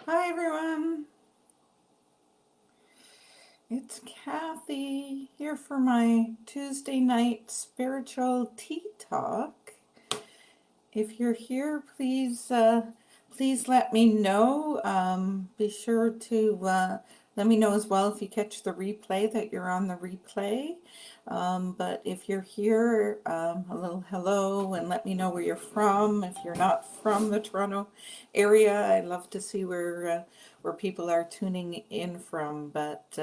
Hi everyone, it's Kathy here for my Tuesday night spiritual tea talk. If you're here, please let me know. Be sure to let me know as well if you catch the replay that you're on the replay. But if you're here, a little hello and let me know where you're from. If you're not from the Toronto area, I love to see where people are tuning in from. But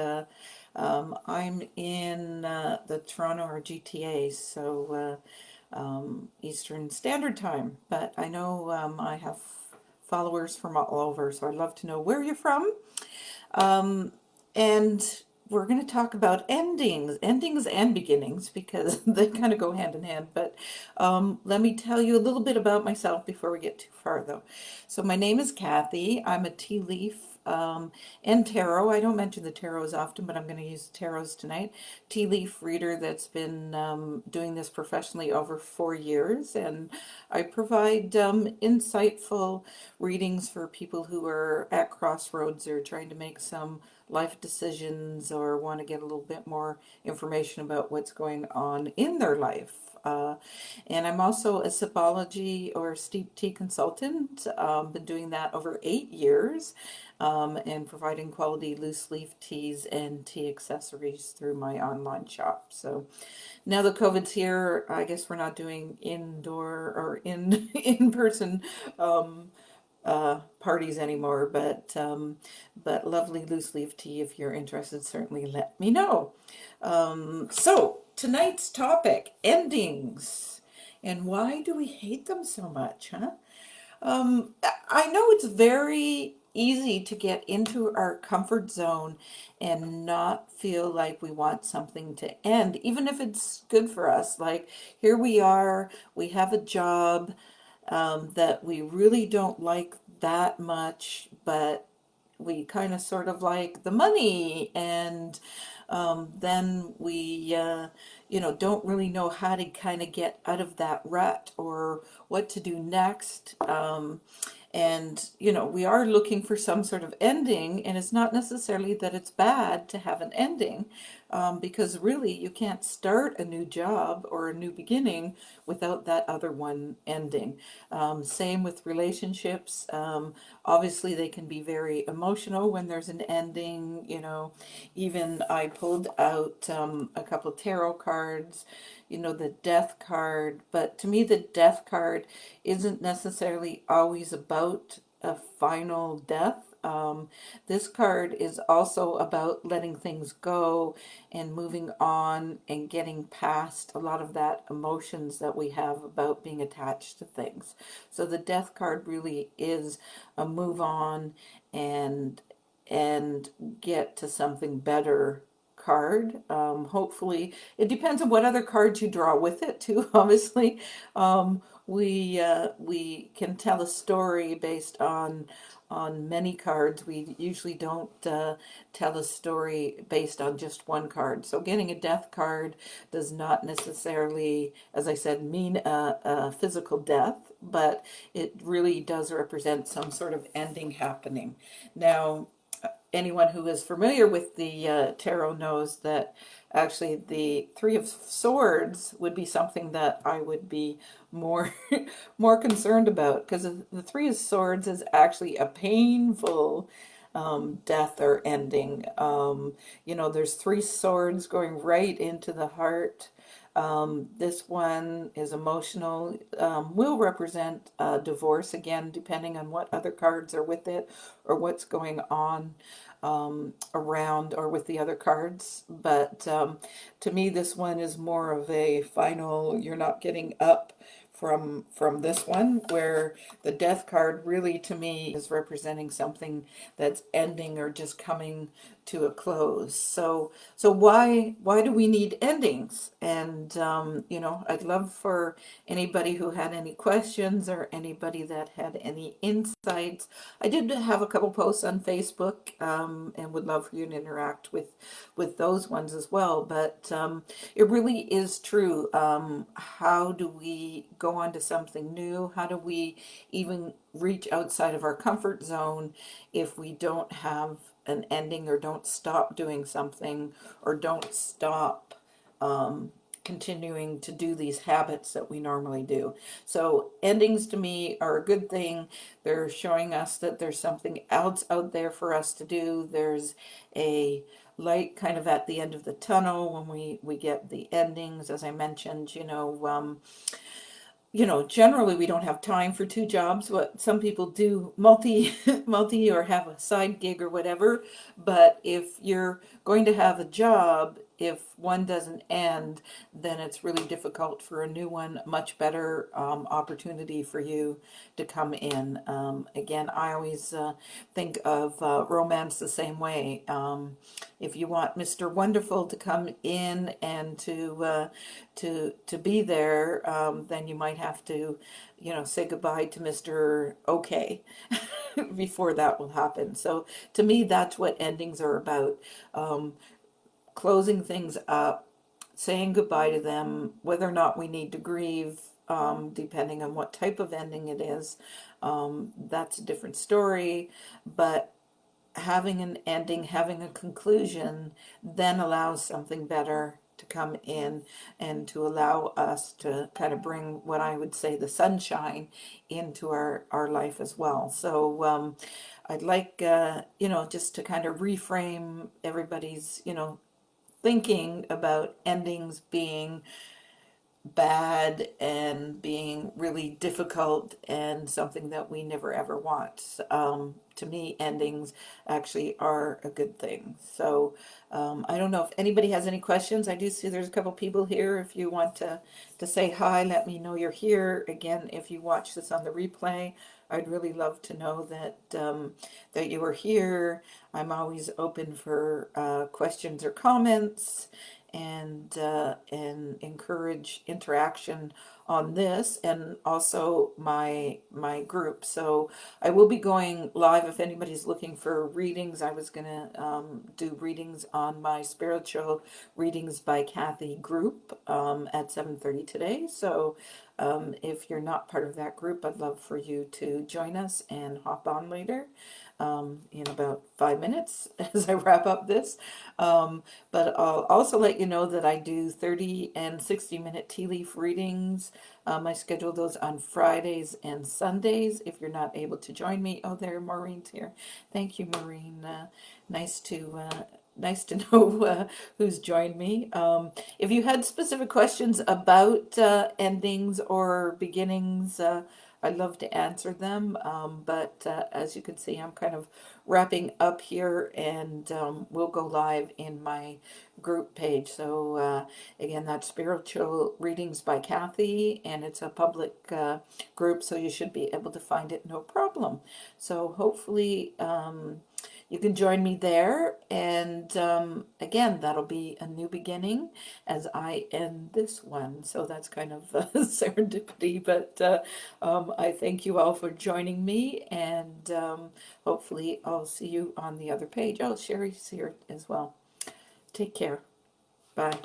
I'm in the Toronto or GTA, so Eastern Standard Time. But I know I have followers from all over, so I'd love to know where you're from. And we're going to talk about endings and beginnings because they kind of go hand in hand. But let me tell you a little bit about myself before we get too far, though. So my name is Kathy. I'm a tea leaf and tarot. I don't mention the tarots often, but I'm going to use the tarots tonight. Tea leaf reader that's been doing this professionally over 4 years, and I provide insightful readings for people who are at crossroads or trying to make some life decisions or want to get a little bit more information about what's going on in their life. And I'm also a sipology or steep tea consultant. Been doing that over 8 years, and providing quality loose leaf teas and tea accessories through my online shop. So now that COVID's here, I guess we're not doing indoor or in person parties anymore. But lovely loose leaf tea. If you're interested, certainly let me know. So tonight's topic: endings, and why do we hate them so much, huh? I know it's very easy to get into our comfort zone and not feel like we want something to end, even if it's good for us. Like here we are, we have a job that we really don't like that much, but we kind of sort of like the money, and then we don't really know how to kind of get out of that rut or what to do next. And we are looking for some sort of ending, and it's not necessarily that it's bad to have an ending, because really you can't start a new job or a new beginning without that other one ending. Same with relationships. Obviously, they can be very emotional when there's an ending. Even I pulled out a couple of tarot cards, the death card. But to me, the death card isn't necessarily always about a final death. This card is also about letting things go and moving on and getting past a lot of that emotions that we have about being attached to things. So the death card really is a move on and and get to something better card. Hopefully, it depends on what other cards you draw with it too. Obviously, we can tell a story based on many cards. We usually don't tell a story based on just one card. So getting a death card does not necessarily, as I said, mean a physical death, but it really does represent some sort of ending happening. Now, anyone who is familiar with the tarot knows that actually the Three of Swords would be something that I would be more more concerned about, because the Three of Swords is actually a painful death or ending. There's three swords going right into the heart. This one is emotional, will represent divorce again, depending on what other cards are with it or what's going on around or with the other cards. But to me, this one is more of a final, you're not getting up from this one, where the death card really to me is representing something that's ending or just coming to a close. So why do we need endings? And you know, I'd love for anybody who had any questions or anybody that had any insights. I did have a couple posts on Facebook, and would love for you to interact with those ones as well. But it really is true. How do we go on to something new? How do we even reach outside of our comfort zone if we don't have an ending, or don't stop doing something, or don't stop continuing to do these habits that we normally do? So endings to me are a good thing. They're showing us that there's something else out there for us to do. There's a light kind of at the end of the tunnel when we get the endings. As I mentioned, generally we don't have time for two jobs. What some people do, multi or have a side gig or whatever. But if you're going to have a job, if one doesn't end, then it's really difficult for a new one. Much better opportunity for you to come in. Again, I always think of romance the same way. If you want Mr. Wonderful to come in and to be there, then you might have to, say goodbye to Mr. Okay before that will happen. So to me, that's what endings are about. Closing things up, saying goodbye to them, whether or not we need to grieve, depending on what type of ending it is. That's a different story. But having an ending, having a conclusion, then allows something better to come in, and to allow us to kind of bring what I would say the sunshine into our life as well. So I'd like, just to kind of reframe everybody's, thinking about endings being bad and being really difficult and something that we never ever want. To me, endings actually are a good thing. So I don't know if anybody has any questions. I do see there's a couple people here. If you want to say hi, let me know you're here. Again, if you watch this on the replay, I'd really love to know that you are here. I'm always open for questions or comments, and encourage interaction on this, and also my group. So I will be going live if anybody's looking for readings. I was gonna do readings on my Spiritual Readings by Kathy group at 7:30 today. So if you're not part of that group, I'd love for you to join us and hop on later in about 5 minutes as I wrap up this. But I'll also let you know that I do 30 and 60-minute tea leaf readings. I schedule those on Fridays and Sundays. If you're not able to join me, oh, there, Maureen's here. Thank you, Maureen. Nice to know who's joined me. If you had specific questions about endings or beginnings, I'd love to answer them. But as you can see, I'm kind of wrapping up here, and we'll go live in my group page. So again, that's Spiritual Readings by Kathy, and it's a public group, so you should be able to find it no problem. So hopefully you can join me there, and again, that'll be a new beginning as I end this one. So that's kind of serendipity, but I thank you all for joining me, and hopefully I'll see you on the other page. Oh, Sherry's here as well. Take care. Bye.